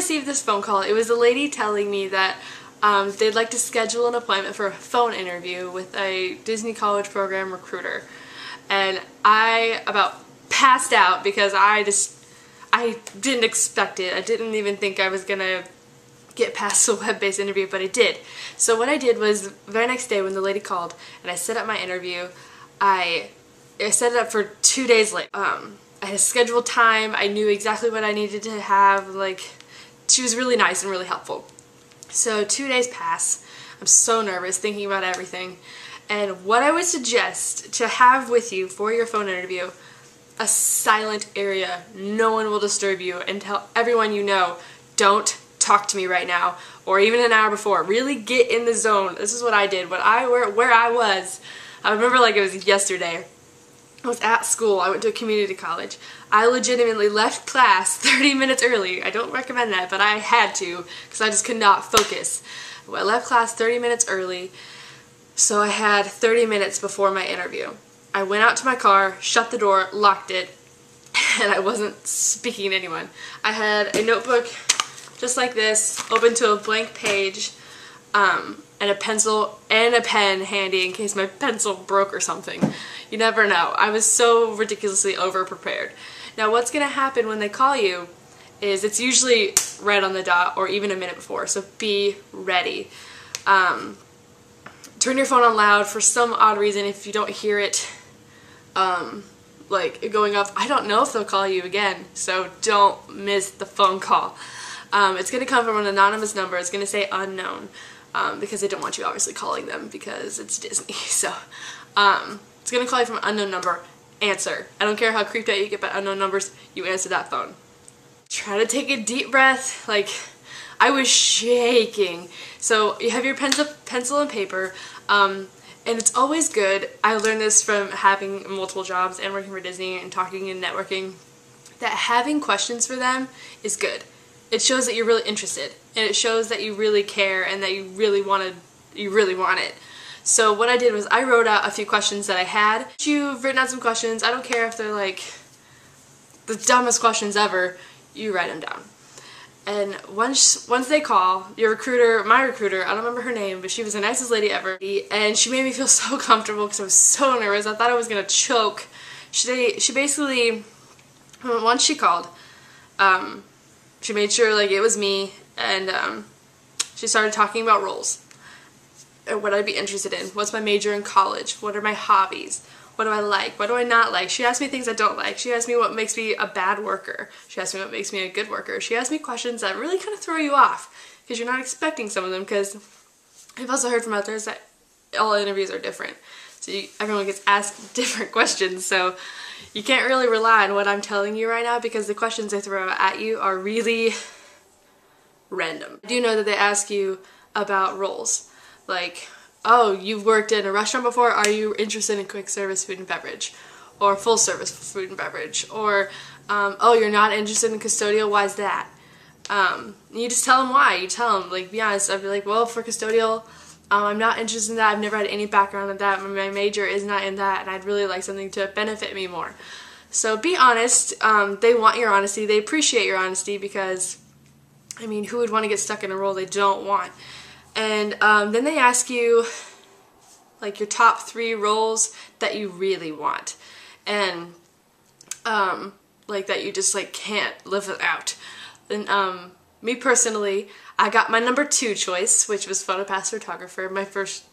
received this phone call. It was a lady telling me that they'd like to schedule an appointment for a phone interview with a Disney College Program recruiter. And I about passed out because I didn't expect it. I didn't even think I was gonna get past the web-based interview, but I did. So what I did was, the very next day when the lady called and I set up my interview, I set it up for 2 days late. I had a scheduled time. I knew exactly what I needed to have. Like, she was really nice and really helpful. So 2 days pass. I'm so nervous thinking about everything. And what I would suggest to have with you for your phone interview, a silent area. No one will disturb you, and tell everyone you know, don't talk to me right now, or even an hour before. Really get in the zone. This is what I did. Where I was, I remember like it was yesterday. I was at school. I went to a community college. I legitimately left class 30 minutes early. I don't recommend that, but I had to because I just could not focus. I left class 30 minutes early, so I had 30 minutes before my interview. I went out to my car, shut the door, locked it, and I wasn't speaking to anyone. I had a notebook just like this, open to a blank page, and a pencil and a pen handy in case my pencil broke or something. You never know. I was so ridiculously over-prepared. Now what's going to happen when they call you is it's usually right on the dot or even a minute before, so be ready. Turn your phone on loud. For some odd reason, if you don't hear it like going off, I don't know if they'll call you again, so don't miss the phone call. It's going to come from an anonymous number. It's going to say unknown because they don't want you obviously calling them because it's Disney. So it's going to call you from an unknown number. Answer. I don't care how creeped out you get by unknown numbers, you answer that phone. Try to take a deep breath. Like, I was shaking. So you have your pencil and paper, and it's always good. I learned this from having multiple jobs and working for Disney and talking and networking, that having questions for them is good. It shows that you're really interested, and it shows that you really care and that you really want it. So what I did was I wrote out a few questions that I had. You've written out some questions. I don't care if they're like the dumbest questions ever. You write them down. And once they call, your recruiter, my recruiter, I don't remember her name, but she was the nicest lady ever. And she made me feel so comfortable because I was so nervous. I thought I was going to choke. She basically, once she called, she made sure like it was me, and she started talking about roles. What I'd be interested in. What's my major in college? What are my hobbies? What do I like? What do I not like? She asked me things I don't like. She asked me what makes me a bad worker. She asked me what makes me a good worker. She asked me questions that really kind of throw you off because you're not expecting some of them, because I've also heard from others that all interviews are different. So everyone gets asked different questions, so you can't really rely on what I'm telling you right now because the questions they throw at you are really random. I do know that they ask you about roles. Like, oh, you've worked in a restaurant before, are you interested in quick service food and beverage? Or full service food and beverage? Or, oh, you're not interested in custodial, why is that? You just tell them why. You tell them, like, be honest. I'd be like, well, for custodial, I'm not interested in that, I've never had any background in that, my major is not in that, and I'd really like something to benefit me more. So be honest. They want your honesty, they appreciate your honesty because, I mean, who would want to get stuck in a role they don't want? And then they ask you like your top 3 roles that you really want, and like that you just like can't live without. And me personally, I got my number 2 choice, which was photopass photographer. My first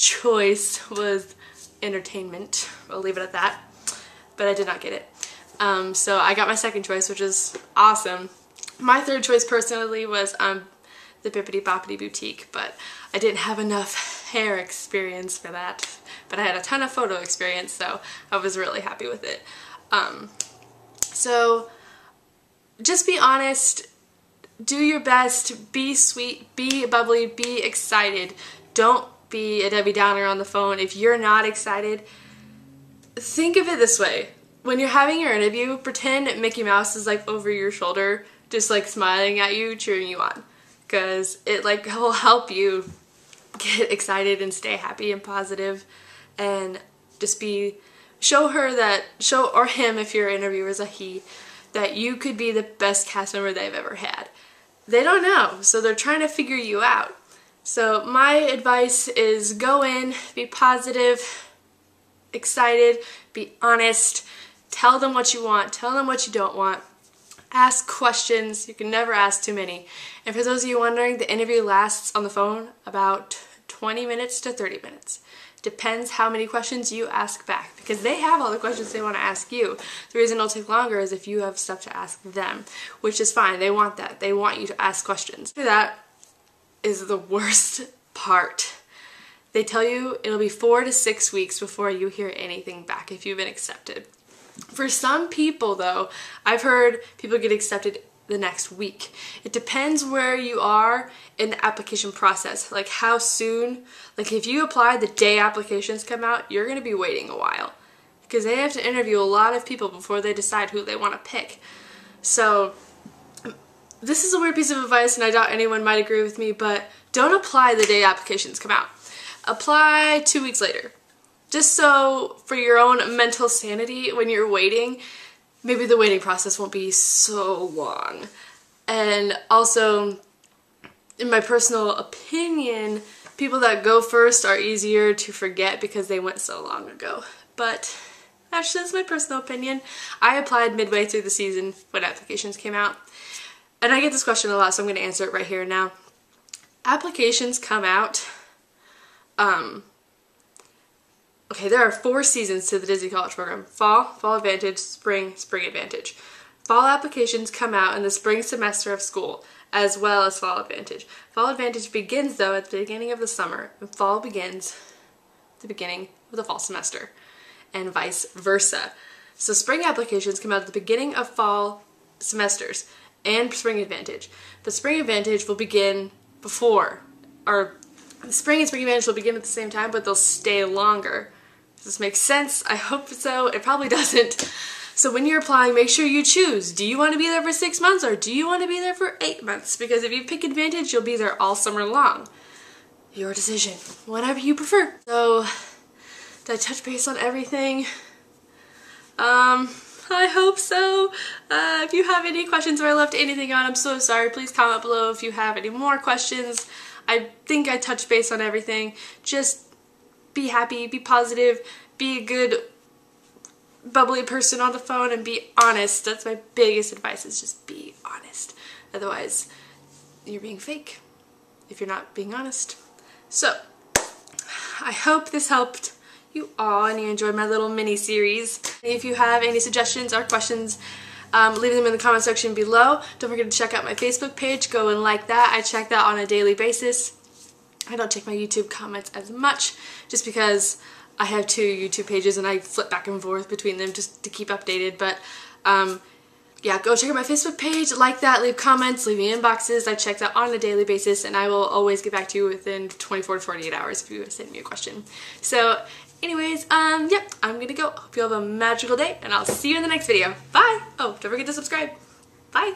choice was entertainment. I'll leave it at that, but I did not get it. So I got my second choice, which is awesome. My third choice personally was the Bippity Boppity Boutique, but I didn't have enough hair experience for that. But I had a ton of photo experience, so I was really happy with it. So just be honest, do your best, be sweet, be bubbly, be excited. Don't be a Debbie Downer on the phone. If you're not excited, think of it this way. When you're having your interview, pretend Mickey Mouse is like over your shoulder, just like smiling at you, cheering you on. Because it like will help you get excited and stay happy and positive, and just show her that, or him if your interviewer is a he, that you could be the best cast member they've ever had. They don't know, so they're trying to figure you out. So my advice is go in, be positive, excited, be honest, tell them what you want, tell them what you don't want, ask questions. You can never ask too many. And for those of you wondering, the interview lasts on the phone about 20 minutes to 30 minutes. Depends how many questions you ask back, because they have all the questions they want to ask you. The reason it'll take longer is if you have stuff to ask them, which is fine. They want that. They want you to ask questions. That is the worst part. They tell you it'll be 4 to 6 weeks before you hear anything back if you've been accepted. For some people though, I've heard people get accepted the next week. It depends where you are in the application process, like how soon. Like if you apply the day applications come out, you're going to be waiting a while because they have to interview a lot of people before they decide who they want to pick. So this is a weird piece of advice, and I doubt anyone might agree with me, but don't apply the day applications come out. Apply 2 weeks later. Just so for your own mental sanity when you're waiting, maybe the waiting process won't be so long. And also, in my personal opinion, people that go first are easier to forget because they went so long ago. But actually, that's my personal opinion. I applied midway through the season when applications came out. And I get this question a lot, so I'm going to answer it right here and now. Applications come out, okay, there are 4 seasons to the Disney College Program. Fall, Fall Advantage, Spring, Spring Advantage. Fall applications come out in the spring semester of school, as well as Fall Advantage. Fall Advantage begins, though, at the beginning of the summer, and Fall begins at the beginning of the fall semester, and vice versa. So Spring applications come out at the beginning of fall semesters, and Spring Advantage. The Spring Advantage will begin before, or the Spring and Spring Advantage will begin at the same time, but they'll stay longer. Does this make sense? I hope so. It probably doesn't. So when you're applying, make sure you choose. Do you want to be there for 6 months, or do you want to be there for 8 months? Because if you pick Advantage, you'll be there all summer long. Your decision. Whatever you prefer. So, did I touch base on everything? I hope so. If you have any questions or I left anything on, I'm so sorry. Please comment below if you have any more questions. I think I touched base on everything. Just be happy, be positive, be a good, bubbly person on the phone, and be honest. That's my biggest advice, is just be honest. Otherwise, you're being fake if you're not being honest. So, I hope this helped you all and you enjoyed my little mini series. If you have any suggestions or questions, leave them in the comment section below. Don't forget to check out my Facebook page. Go and like that. I check that on a daily basis. I don't check my YouTube comments as much just because I have 2 YouTube pages and I flip back and forth between them just to keep updated. But yeah, go check out my Facebook page, like that, leave comments, leave me inboxes. I check that on a daily basis, and I will always get back to you within 24 to 48 hours if you send me a question. So anyways, yep, I'm gonna go. Hope you have a magical day, and I'll see you in the next video. Bye! Oh, don't forget to subscribe. Bye!